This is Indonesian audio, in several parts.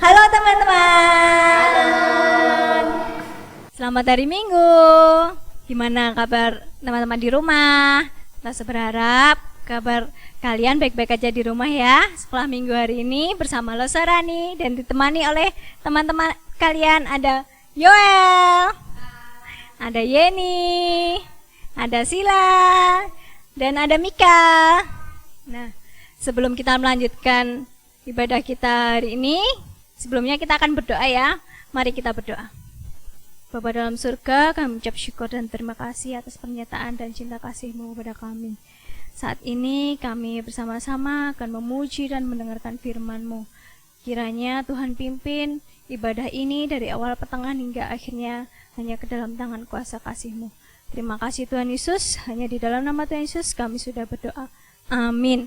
Halo teman-teman. Selamat hari Minggu. Gimana kabar teman-teman di rumah? Saya berharap kabar kalian baik-baik aja di rumah ya. Sekolah minggu hari ini bersama Losarani dan ditemani oleh teman-teman kalian, ada Yoel, ada Yeni, ada Sila, dan ada Mika. Nah, sebelum kita melanjutkan ibadah kita hari ini, sebelumnya kita akan berdoa ya. Mari kita berdoa. Bapa dalam surga, kami ucap syukur dan terima kasih atas pernyataan dan cinta kasih-Mu kepada kami. Saat ini kami bersama-sama akan memuji dan mendengarkan firman-Mu. Kiranya Tuhan pimpin ibadah ini dari awal, pertengahan hingga akhirnya hanya ke dalam tangan kuasa kasih-Mu. Terima kasih Tuhan Yesus, hanya di dalam nama Tuhan Yesus kami sudah berdoa. Amin.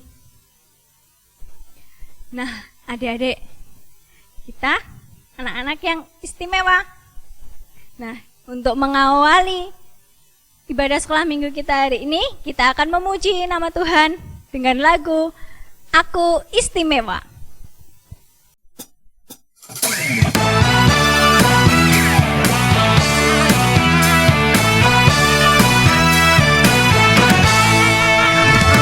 Nah, adik-adik kita, anak-anak yang istimewa. Nah, untuk mengawali ibadah sekolah minggu kita hari ini, kita akan memuji nama Tuhan dengan lagu Aku Istimewa.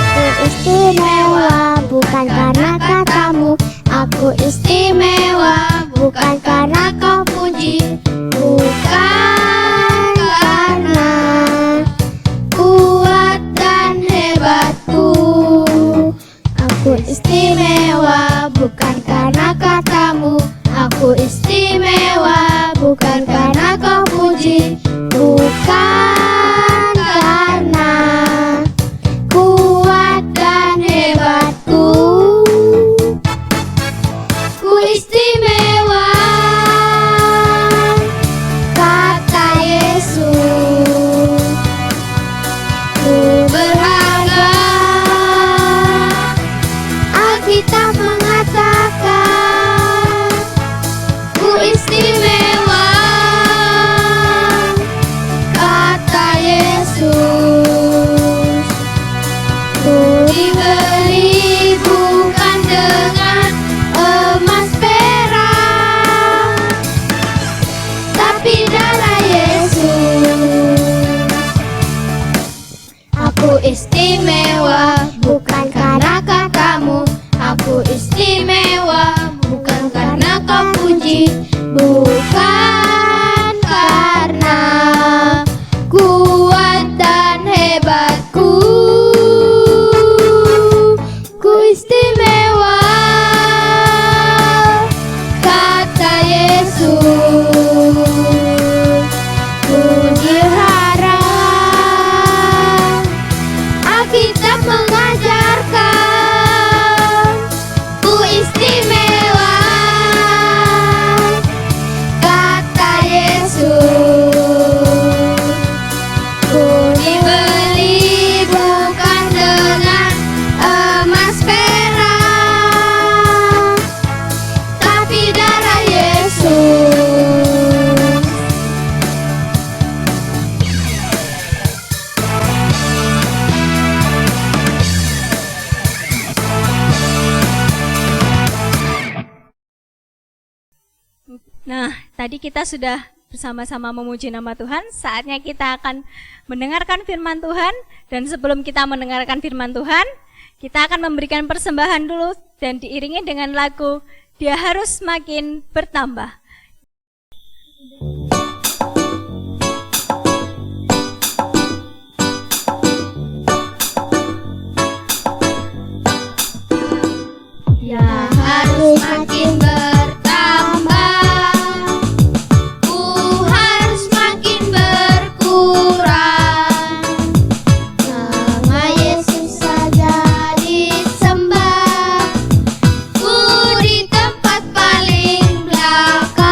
Aku istimewa bukan karena katamu, aku istimewa bukan karena kau puji, bukan karena kuat dan hebatku. Aku istimewa bukan karena katamu, aku istimewa bukan karena kau puji, bukan karena kuat dan hebatku. Ku istimewa, kata Yesus. Ku berharga, Alkitab mengatakan. Ku istimewa, kata Yesus. Ku dibeli bukan dengan emas perak, tapi darah Yesus. Aku istimewa bukan karena katamu, aku istimewa bukan karena kau puji, bukan karena kuat dan hebatku. Ku istimewa, kata Yesus. Ku diharap, Alkitab mengajarkan. Ku istimewa, kata Yesus. Ku dibeli bukan dengan emas perak, tapi darah Yesus. Nah, tadi kita sudah bersama-sama memuji nama Tuhan. Saatnya kita akan mendengarkan firman Tuhan. Dan sebelum kita mendengarkan firman Tuhan, kita akan memberikan persembahan dulu dan diiringi dengan lagu Dia Harus Makin Bertambah. Dia harus makin bertambah, ku harus makin berkurang. Nama Yesus saja disembah, ku di tempat paling belakang.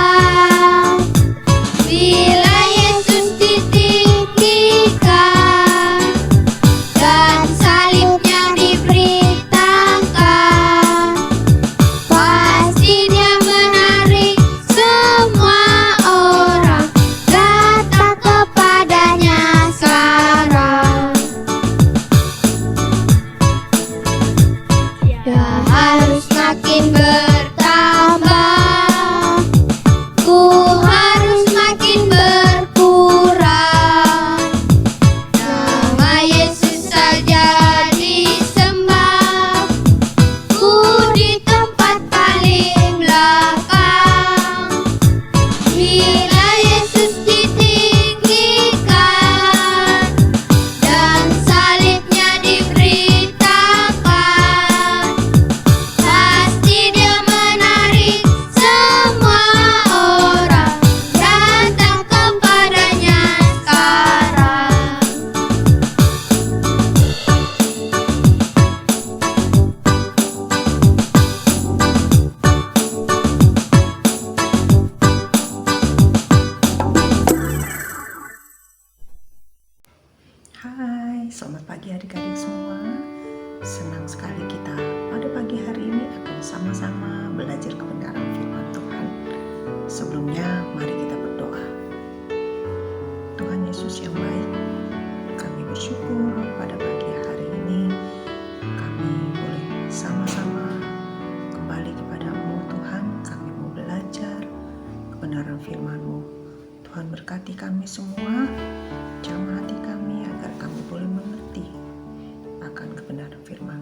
Selamat pagi adik-adik semua. Senang sekali kita pada pagi hari ini akan sama-sama belajar kebenaran firman Tuhan. Sebelumnya mari kita berdoa. Tuhan Yesus yang baik, kami bersyukur pada pagi hari ini kami boleh sama-sama kembali kepadamu Tuhan. Kami mau belajar kebenaran firman-Mu. Tuhan berkati kami semua, jamah hati kami agar kami boleh mengerti akan kebenaran firman.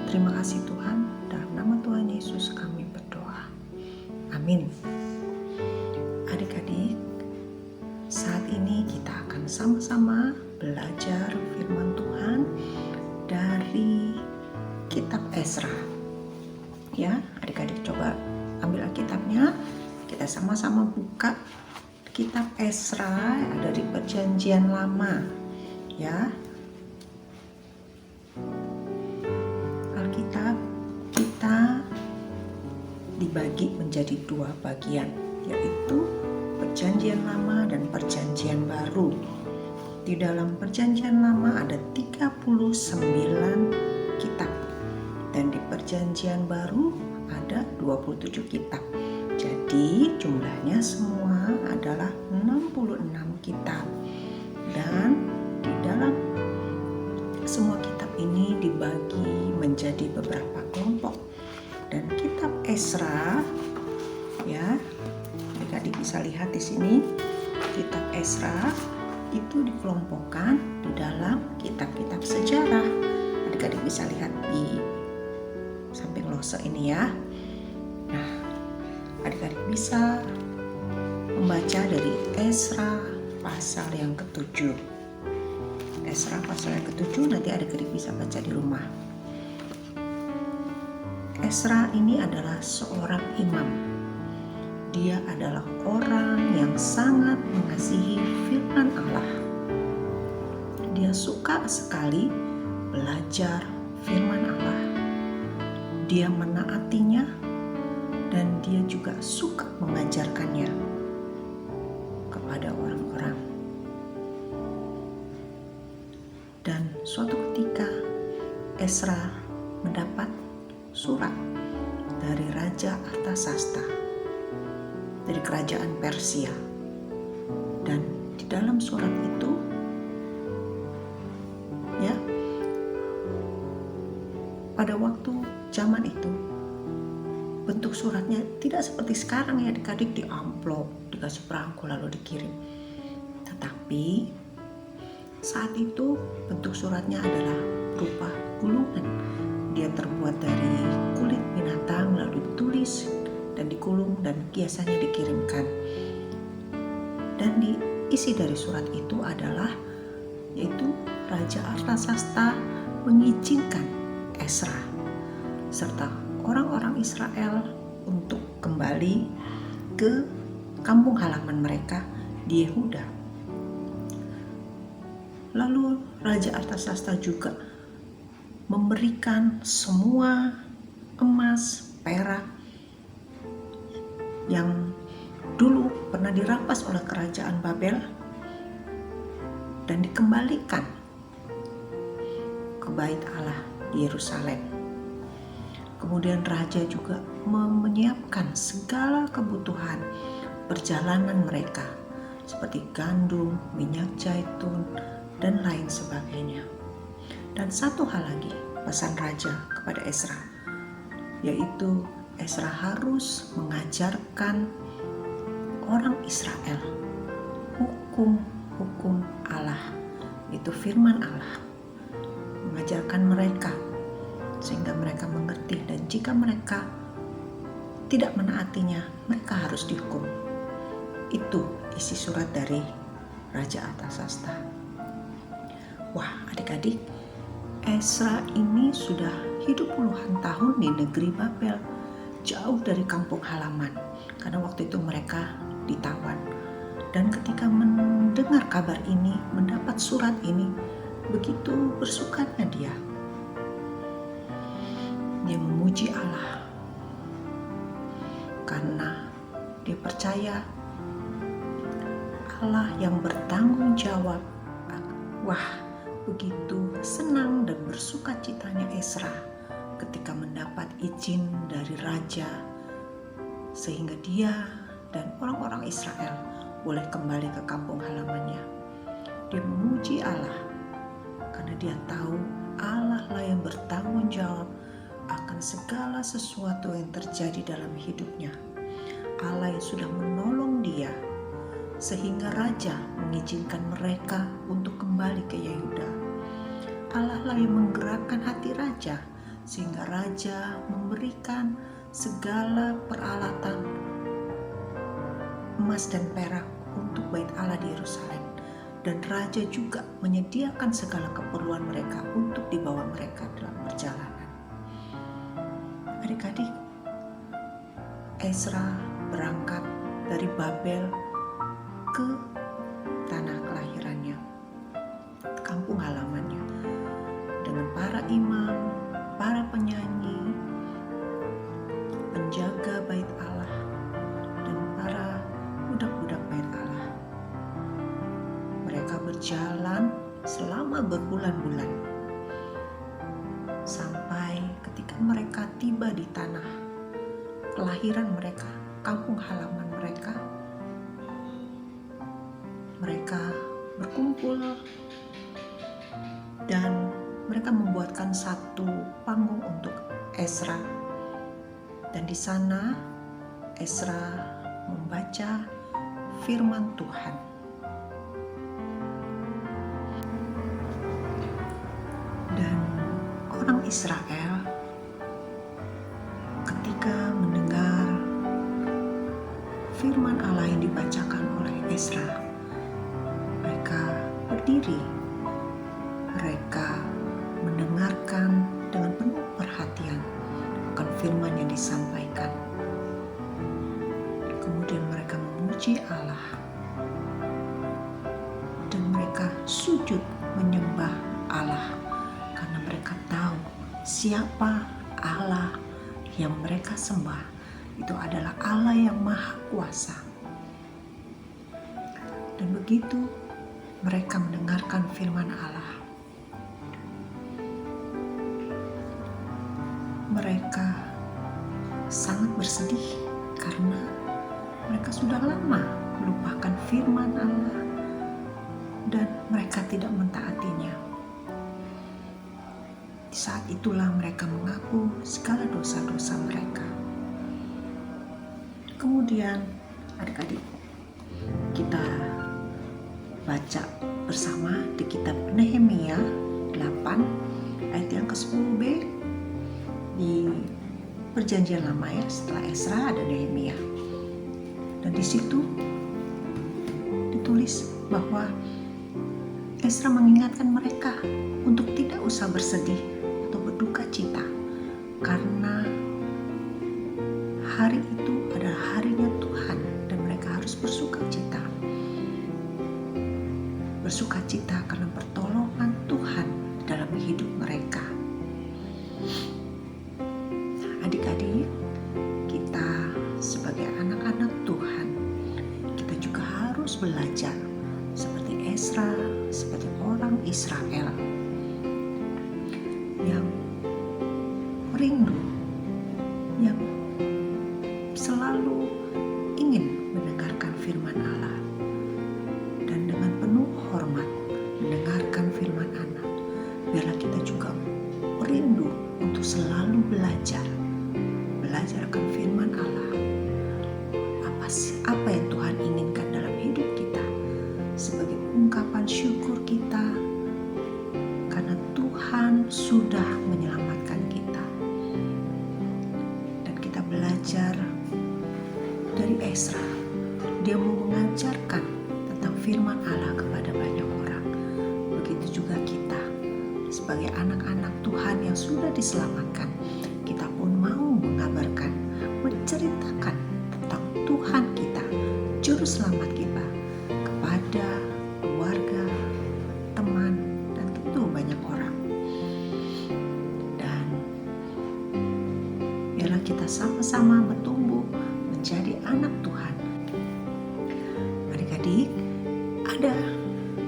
Terima kasih Tuhan, dalam nama Tuhan Yesus kami berdoa. Amin. Adik-adik, saat ini kita akan sama-sama belajar firman Tuhan dari kitab Ezra. Ya, adik-adik coba ambil Alkitabnya, kita sama-sama buka kitab Ezra, ada di Perjanjian Lama. Ya, Alkitab kita dibagi menjadi dua bagian, yaitu Perjanjian Lama dan Perjanjian Baru. Di dalam Perjanjian Lama ada 39 kitab, dan di Perjanjian Baru ada 27 kitab. Jadi jumlahnya semua adalah 66 kitab. Dan di dalam semua kitab ini dibagi menjadi beberapa kelompok. Dan kitab Ezra, ya, adik-adik bisa lihat di sini, kitab Ezra itu dikelompokkan di dalam kitab-kitab sejarah. Adik-adik bisa lihat di samping lose ini ya. Nah, adik-adik bisa membaca dari Ezra pasal yang ke-7. Ezra pasal yang ke-7 nanti adik-adik bisa baca di rumah. Ezra ini adalah seorang imam. Dia adalah orang yang sangat mengasihi firman Allah. Dia suka sekali belajar firman Allah. Dia menaatinya dan dia juga suka mengajarkannya kepada orang-orang. Dan suatu ketika Ezra mendapat surat dari Raja Artasasta dari kerajaan Persia. Dan di dalam surat itu, ya, pada waktu zaman itu bentuk suratnya tidak seperti sekarang ya adik-adik, di amplop, dikasih perangko lalu dikirim. Tetapi saat itu bentuk suratnya adalah berupa gulungan. Dia terbuat dari kulit binatang lalu ditulis dan dikulung dan biasanya dikirimkan. Dan isi dari surat itu adalah yaitu Raja Artasasta mengizinkan Ezra serta orang-orang Israel untuk kembali ke kampung halaman mereka di Yehuda. Lalu Raja Artasasta juga memberikan semua emas, perak yang dulu pernah dirampas oleh kerajaan Babel dan dikembalikan ke bait Allah di Yerusalem. Kemudian raja juga menyiapkan segala kebutuhan perjalanan mereka seperti gandum, minyak zaitun, dan lain sebagainya. Dan satu hal lagi, pesan raja kepada Ezra, yaitu Ezra harus mengajarkan orang Israel hukum-hukum Allah, itu firman Allah. Mengajarkan mereka sehingga mereka mengerti, dan jika mereka tidak menaatinya, mereka harus dihukum. Itu isi surat dari Raja Artasasta. Wah, adik-adik, Ezra ini sudah hidup puluhan tahun di negeri Babel, jauh dari kampung halaman, karena waktu itu mereka ditawan. Dan ketika mendengar kabar ini, mendapat surat ini, begitu bersukanya dia. Dia memuji Allah karena dia percaya Allah yang bertanggung jawab. Wah, Begitu senang dan bersukacitanya Ezra ketika mendapat izin dari raja, sehingga dia dan orang-orang Israel boleh kembali ke kampung halamannya. Dia memuji Allah karena dia tahu Allah lah yang bertanggung jawab akan segala sesuatu yang terjadi dalam hidupnya. Allah yang sudah menolong dia sehingga raja mengizinkan mereka untuk kembali ke Yehuda. Allah lah yang menggerakkan hati raja sehingga raja memberikan segala peralatan emas dan perak untuk bait Allah di Yerusalem, dan raja juga menyediakan segala keperluan mereka untuk dibawa mereka dalam perjalanan. Adik-adik, Ezra berangkat dari Babel ke tanah kelahirannya, kampung halamannya, dengan para imam, para penyanyi, penjaga bait Allah, dan para budak-budak bait Allah. Mereka berjalan selama berbulan-bulan sampai ketika mereka tiba di tanah kelahiran mereka, kampung halaman mereka. Mereka berkumpul dan mereka membuatkan satu panggung untuk Ezra, dan di sana Ezra membaca firman Tuhan. Dan orang Israel ketika mendengar firman Allah yang dibacakan oleh Ezra, mereka berdiri, mereka mendengarkan dengan penuh perhatian akan firman yang disampaikan. Kemudian mereka memuji Allah dan mereka sujud menyembah Allah karena mereka tahu siapa Allah yang mereka sembah. Itu adalah Allah yang Maha Kuasa. Dan begitu mereka mendengarkan firman Allah, mereka sangat bersedih karena mereka sudah lama melupakan firman Allah dan mereka tidak mentaatinya. Di saat itulah mereka mengaku segala dosa-dosa mereka. Kemudian adik-adik, kita baca bersama di kitab Nehemia 8 ayat yang ke-10b. Di Perjanjian Lama ya, setelah Ezra ada Nehemia. Dan di situ ditulis bahwa Ezra mengingatkan mereka untuk tidak usah bersedih atau berduka cita karena hari itu adalah harinya Tuhan dan mereka harus bersuka cita. Bersuka cita karena pertolongan Tuhan dalam hidup mereka. Adik-adik, kita sebagai anak-anak Tuhan, kita juga harus belajar seperti Ezra, seperti orang Israel yang rindu, yang selalu ingin mendengarkan firman Allah dan dengan penuh hormat mendengarkan firman Allah. Biarlah kita juga rindu untuk selalu belajar akan firman Allah. Apa yang Tuhan inginkan dalam hidup kita sebagai ungkapan syukur kita karena Tuhan sudah menyelamatkan kita. Dan kita belajar dari Ezra. Dia mau mengajarkan tentang firman Allah kepada banyak orang. Begitu juga kita sebagai anak-anak Tuhan yang sudah diselamatkan, kita pun mau mengabarkan, menceritakan tentang Tuhan kita, Juru Selamat kita kepada keluarga, teman, dan tentu banyak orang. Dan biarlah kita sama-sama bertumbuh menjadi anak Tuhan. Adik-adik, ada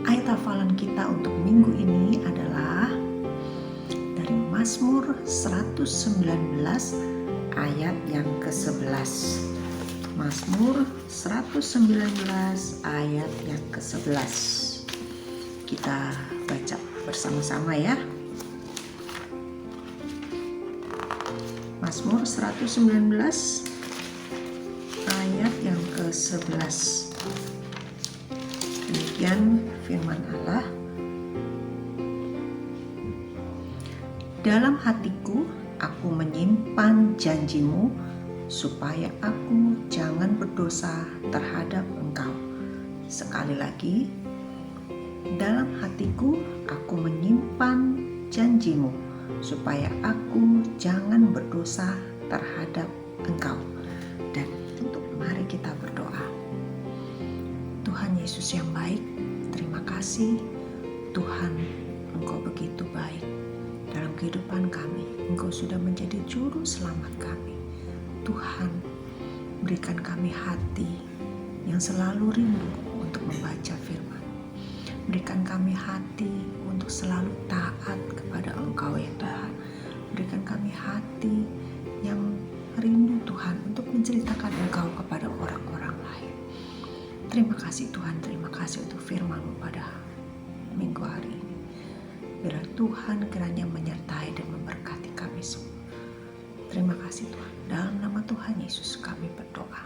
ayat hafalan kita untuk minggu ini adalah Mazmur 119 ayat yang ke-11. Mazmur 119 ayat yang ke-11. Kita baca bersama-sama ya. Mazmur 119 ayat yang ke-11. Demikian firman Allah. Dalam hatiku aku menyimpan janjimu, supaya aku jangan berdosa terhadap Engkau. Sekali lagi, dalam hatiku aku menyimpan janjimu, supaya aku jangan berdosa terhadap Engkau. Dan untuk mari kita berdoa. Tuhan Yesus yang baik, terima kasih Tuhan, Engkau begitu baik. Dalam kehidupan kami, Engkau sudah menjadi juru selamat kami. Tuhan, berikan kami hati yang selalu rindu untuk membaca firman. Berikan kami hati untuk selalu taat kepada Engkau ya Tuhan. Berikan kami hati yang rindu Tuhan untuk menceritakan Engkau kepada orang-orang lain. Terima kasih Tuhan, terima kasih untuk firman-Mu pada minggu hari ini. Biar Tuhan kiranya menyertai dan memberkati kami semua. Terima kasih Tuhan. Dalam nama Tuhan Yesus kami berdoa.